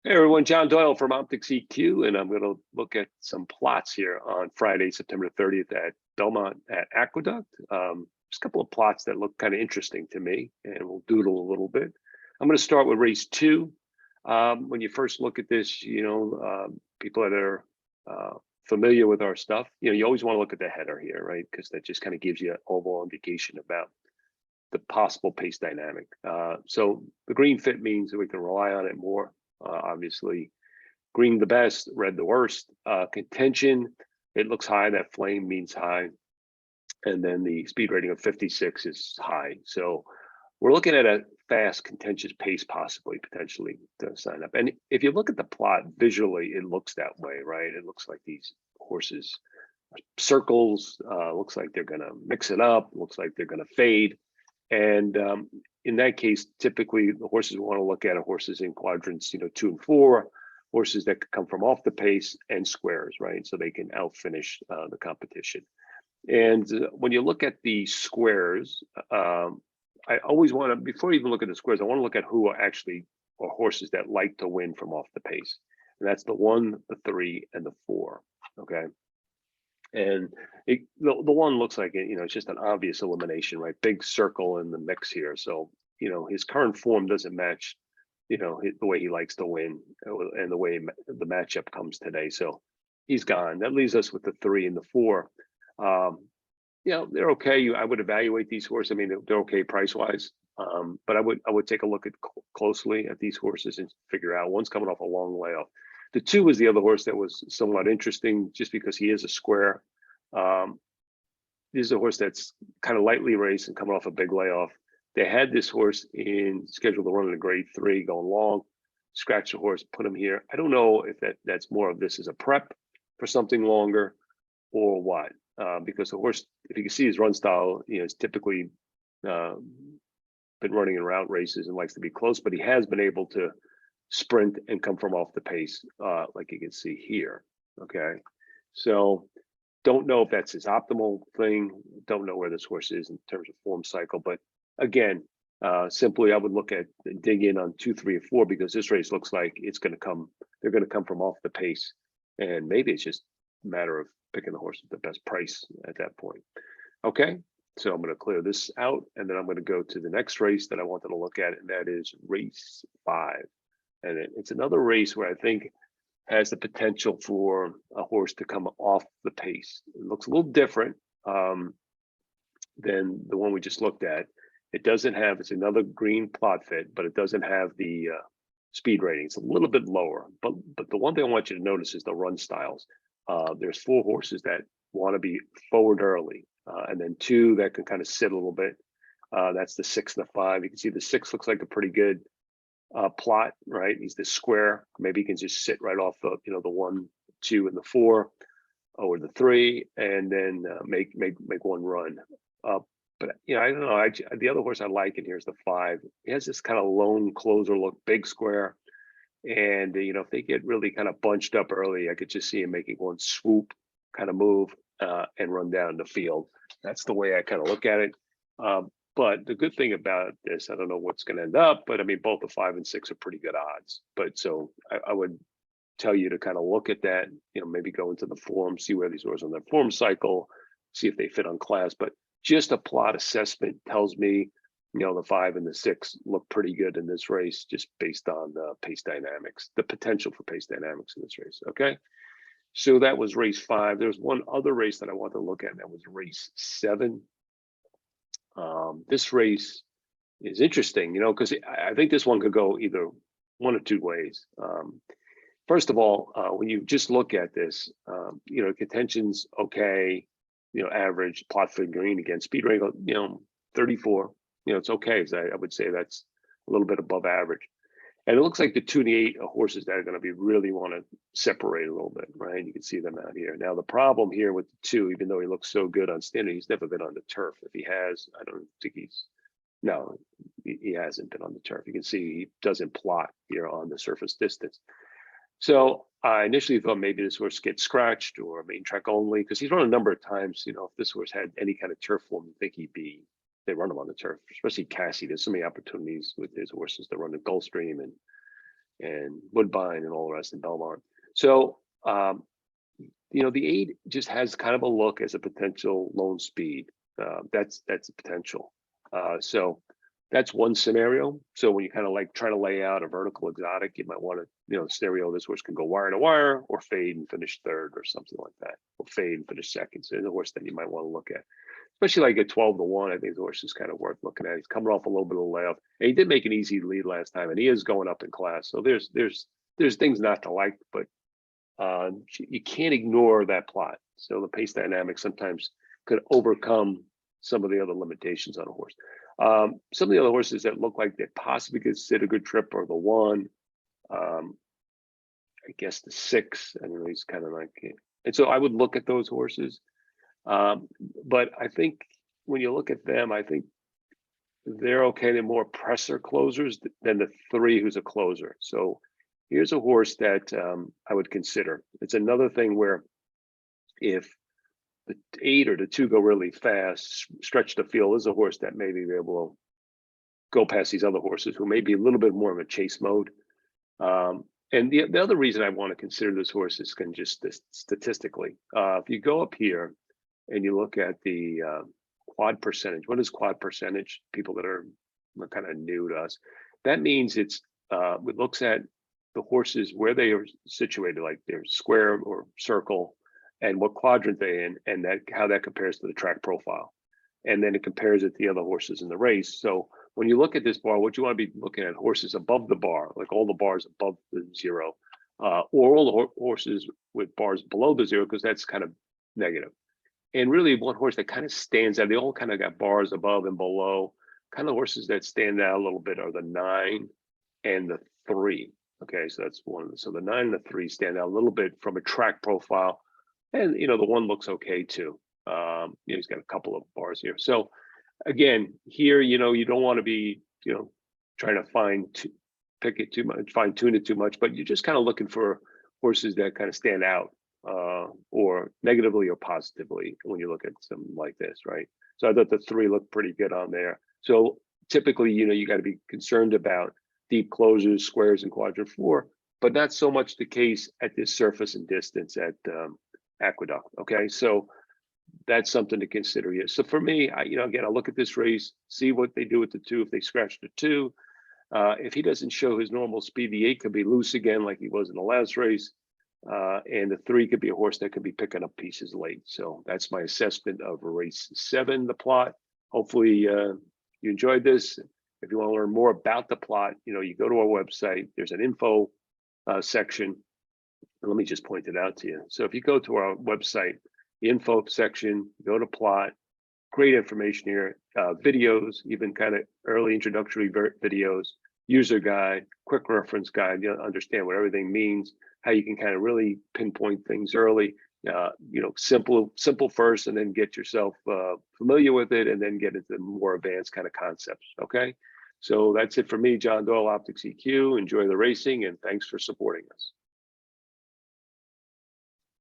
Hey everyone, John Doyle from OptixEQ, and I'm going to look at some plots here on Friday, September 30th at Belmont at Aqueduct. Just a couple of plots that look kind of interesting to me, and we'll doodle a little bit. I'm going to start with race 2. When you first look at this, people that are familiar with our stuff, you always want to look at the header here, right? Because that just kind of gives you an overall indication about the possible pace dynamic. So the green fit means that we can rely on it more. Obviously, green the best, red the worst. Contention, it looks high. That flame means high. And then the speed rating of 56 is high. So we're looking at a fast, contentious pace, possibly, potentially, to sign up. And if you look at the plot visually, it looks that way, right? It looks like these horses are circles. Looks like they're going to mix it up. Looks like they're going to fade. And in that case, typically the horses we want to look at are horses in quadrants, 2 and 4, horses that could come from off the pace and squares, right? So they can outfinish the competition. And when you look at the squares, I always want to, before you even look at the squares, I want to look at who are actually are horses that like to win from off the pace. And that's the 1, the 3, and the 4, okay? And the 1 looks like it's just an obvious elimination, right? Big circle in the mix here. So, his current form doesn't match, the way he likes to win and the way the matchup comes today. So he's gone. That leaves us with the 3 and the 4. They're okay. I would evaluate these horses. I mean, they're okay price wise. But I would take a look at closely at these horses and figure out one's coming off a long layoff. The 2 was the other horse that was somewhat interesting just because he is a square. This is a horse that's kind of lightly raced and coming off a big layoff. They had this horse scheduled to run in a grade 3 going long, scratch the horse, put him here. I don't know if that's more of this as a prep for something longer or what, because the horse, if you can see his run style, is typically been running in route races and likes to be close, but he has been able to sprint and come from off the pace, like you can see here. Okay, so don't know if that's his optimal thing. Don't know where this horse is in terms of form cycle, but again, simply I would look at dig in on 2, 3, or 4 because this race looks like it's going to come. They're going to come from off the pace, and maybe it's just a matter of picking the horse at the best price at that point. Okay, so I'm going to clear this out, and then I'm going to go to the next race that I wanted to look at, and that is race 5. And it's another race where I think has the potential for a horse to come off the pace. It looks a little different than the one we just looked at. It doesn't have, it's another green plot fit, but it doesn't have the speed rating. It's a little bit lower. But the one thing I want you to notice is the run styles. There's 4 horses that want to be forward early, and then 2 that can kind of sit a little bit. That's the 6 and the 5. You can see the 6 looks like a pretty good plot, right? He's this square. Maybe he can just sit right off the the 1, 2, and the 4, or the 3, and then make one run. But I don't know. The other horse I like in here is the 5. He has this kind of lone closer look, big square, and if they get really kind of bunched up early, I could just see him making one swoop kind of move and run down the field. That's the way I kind of look at it. But the good thing about this, I don't know what's going to end up, but I mean, both the 5 and 6 are pretty good odds. But so I would tell you to kind of look at that, maybe go into the form, see where these horses on their form cycle, see if they fit on class. But just a plot assessment tells me, the 5 and the 6 look pretty good in this race, just based on the pace dynamics, the potential for pace dynamics in this race. Okay. So that was race 5. There's one other race that I want to look at, and that was race 7. This race is interesting, because I think this one could go either 1 or 2 ways. First of all, when you just look at this, contention's okay, average, plot figurine again, speed rating, 34, it's okay. So I would say that's a little bit above average. And it looks like the 2 and the 8 are horses that are going to be really want to separate a little bit, right? You can see them out here. Now, the problem here with the 2, even though he looks so good on standing, he's never been on the turf. If he has, I don't think he hasn't been on the turf. You can see he doesn't plot here on the surface distance. So I initially thought maybe this horse gets scratched or main track only, because he's run a number of times. If this horse had any kind of turf form, you think they run him on the turf, especially Cassie. There's so many opportunities with his horses to run the Gulfstream and and Woodbine and all the rest in Belmont. So, you know, the 8 just has kind of a look as a potential lone speed. That's a potential. So that's one scenario. So when you kind of like try to lay out a vertical exotic, you might want to, you know, scenario this horse can go wire to wire or fade and finish third or something like that, or fade and finish second. So there's a horse that you might want to look at, especially like at 12-1. I think the horse is kind of worth looking at. He's coming off a little bit of layoff, and he did make an easy lead last time, and he is going up in class. So there's things not to like, but you can't ignore that plot. So the pace dynamics sometimes could overcome some of the other limitations on a horse. Some of the other horses that look like they possibly could sit a good trip are the 1, I guess the 6. I don't know, he's kind of like, and so I would look at those horses. But I think when you look at them, I think they're okay. They're more presser closers than the 3 who's a closer. So here's a horse that I would consider. It's another thing where if the 8 or the 2 go really fast, stretch the field, is a horse that maybe be able to go past these other horses who may be a little bit more of a chase mode. And the other reason I want to consider this horse is just statistically. If you go up here and you look at the quad percentage, what is quad percentage? People that are kind of new to us, that means it looks at the horses where they are situated, like they're square or circle, and what quadrant they're in, and how that compares to the track profile. And then it compares it to the other horses in the race. So when you look at this bar, what you want to be looking at horses above the bar, like all the bars above the 0, or all the horses with bars below the 0, because that's kind of negative. And really one horse that kind of stands out, they all kind of got bars above and below. Kind of horses that stand out a little bit are the 9 and the 3. Okay, so that's one. So the 9 and the 3 stand out a little bit from a track profile. And, you know, the 1 looks okay too. He's got a couple of bars here. So again, here, you know, you don't want to be, you know, trying to fine tune it too much, but you're just kind of looking for horses that kind of stand out, or negatively or positively when you look at something like this, right? So I thought the 3 looked pretty good on there. So typically, you know, you got to be concerned about deep closures, squares, and quadrant 4, but not so much the case at this surface and distance at Aqueduct. Okay, so that's something to consider here. So for me, you know, again, I look at this race, see what they do with the 2. If they scratch the 2, if he doesn't show his normal speed, the 8 could be loose again, like he was in the last race, and the 3 could be a horse that could be picking up pieces late. So that's my assessment of race 7, the plot. Hopefully, you enjoyed this. If you want to learn more about the plot, you know, you go to our website. There's an info section. And let me just point it out to you. So if you go to our website, the info section, go to plot, great information here, videos, even kind of early introductory videos, user guide, quick reference guide, you know, understand what everything means, how you can kind of really pinpoint things early, you know, simple first, and then get yourself familiar with it, and then get into more advanced kind of concepts. Okay, so that's it for me, John Doyle, OptixEQ. Enjoy the racing, and thanks for supporting us.